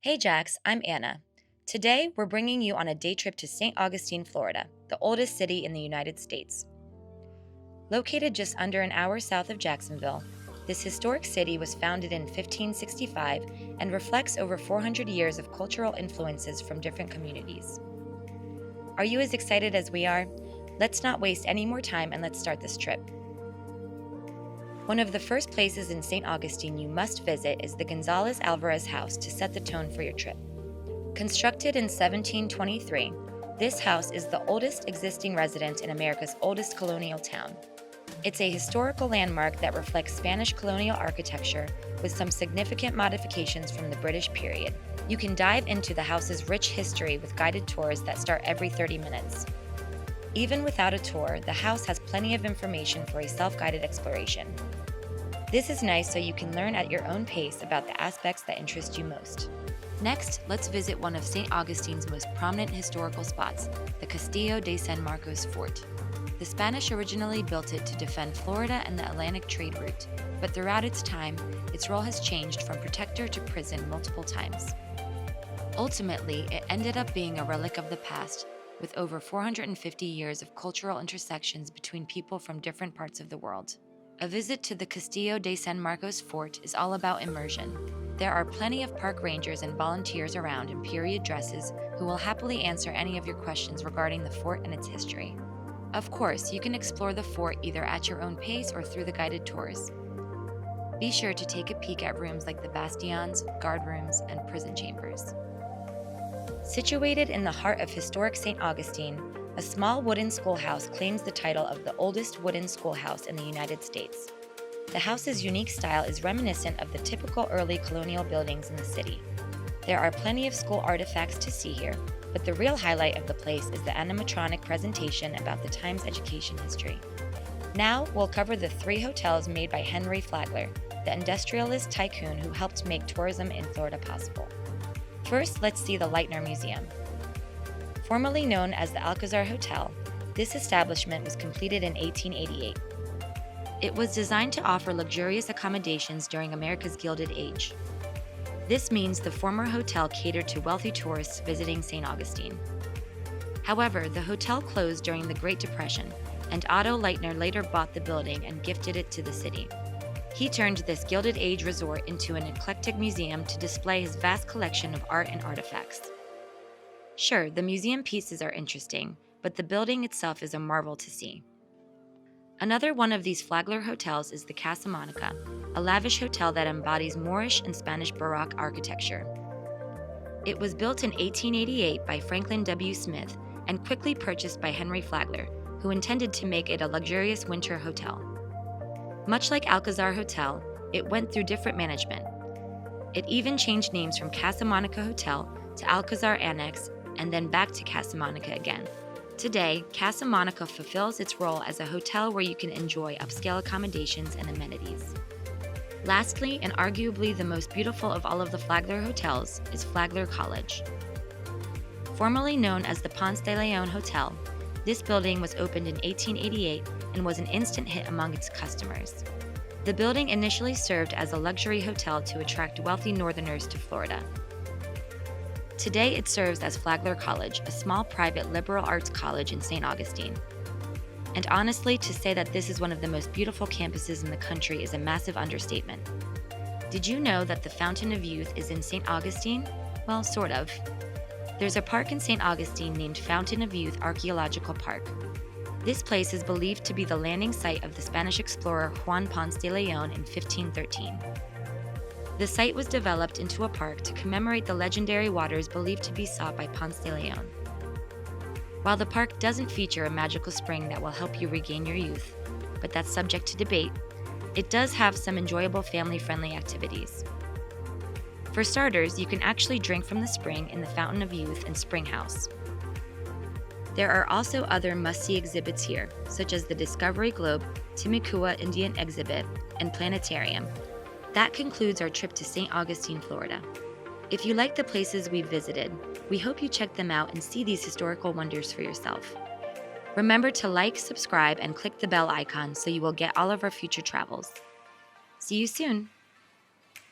Hey Jax, I'm Anna. Today, we're bringing you on a day trip to St. Augustine, Florida, the oldest city in the United States. Located just under an hour south of Jacksonville, this historic city was founded in 1565 and reflects over 400 years of cultural influences from different communities. Are you as excited as we are? Let's not waste any more time and let's start this trip. One of the first places in St. Augustine you must visit is the Gonzalez-Alvarez house to set the tone for your trip. Constructed in 1723, this house is the oldest existing residence in America's oldest colonial town. It's a historical landmark that reflects Spanish colonial architecture with some significant modifications from the British period. You can dive into the house's rich history with guided tours that start every 30 minutes. Even without a tour, the house has plenty of information for a self-guided exploration. This is nice so you can learn at your own pace about the aspects that interest you most. Next, let's visit one of St. Augustine's most prominent historical spots, the Castillo de San Marcos fort. The Spanish originally built it to defend Florida and the Atlantic trade route, but throughout its time, its role has changed from protector to prison multiple times. Ultimately, it ended up being a relic of the past, with over 450 years of cultural intersections between people from different parts of the world. A visit to the Castillo de San Marcos fort is all about immersion. There are plenty of park rangers and volunteers around in period dresses who will happily answer any of your questions regarding the fort and its history. Of course, you can explore the fort either at your own pace or through the guided tours. Be sure to take a peek at rooms like the bastions, guard rooms, and prison chambers. Situated in the heart of historic St. Augustine, a small wooden schoolhouse claims the title of the oldest wooden schoolhouse in the United States. The house's unique style is reminiscent of the typical early colonial buildings in the city. There are plenty of school artifacts to see here, but the real highlight of the place is the animatronic presentation about the time's education history. Now, we'll cover the 3 hotels made by Henry Flagler, the industrialist tycoon who helped make tourism in Florida possible. First, let's see the Lightner Museum. Formerly known as the Alcazar Hotel, this establishment was completed in 1888. It was designed to offer luxurious accommodations during America's Gilded Age. This means the former hotel catered to wealthy tourists visiting St. Augustine. However, the hotel closed during the Great Depression, and Otto Lightner later bought the building and gifted it to the city. He turned this Gilded Age resort into an eclectic museum to display his vast collection of art and artifacts. Sure, the museum pieces are interesting, but the building itself is a marvel to see. Another one of these Flagler hotels is the Casam Monica, a lavish hotel that embodies Moorish and Spanish Baroque architecture. It was built in 1888 by Franklin W. Smith and quickly purchased by Henry Flagler, who intended to make it a luxurious winter hotel. Much like Alcazar Hotel, it went through different management. It even changed names from Casam Monica Hotel to Alcazar Annex and then back to Casam Monica again. Today, Casam Monica fulfills its role as a hotel where you can enjoy upscale accommodations and amenities. Lastly, and arguably the most beautiful of all of the Flagler hotels, is Flagler College. Formerly known as the Ponce de Leon Hotel, this building was opened in 1888 and was an instant hit among its customers. The building initially served as a luxury hotel to attract wealthy Northerners to Florida. Today, it serves as Flagler College, a small private liberal arts college in St. Augustine. And honestly, to say that this is one of the most beautiful campuses in the country is a massive understatement. Did you know that the Fountain of Youth is in St. Augustine? Well, sort of. There's a park in St. Augustine named Fountain of Youth Archaeological Park. This place is believed to be the landing site of the Spanish explorer Juan Ponce de Leon in 1513. The site was developed into a park to commemorate the legendary waters believed to be sought by Ponce de Leon. While the park doesn't feature a magical spring that will help you regain your youth, but that's subject to debate, it does have some enjoyable family-friendly activities. For starters, you can actually drink from the spring in the Fountain of Youth and Spring House. There are also other must-see exhibits here, such as the Discovery Globe, Timucua Indian Exhibit, and Planetarium. That concludes our trip to St. Augustine, Florida. If you like the places we've visited, we hope you check them out and see these historical wonders for yourself. Remember to like, subscribe, and click the bell icon so you will get all of our future travels. See you soon!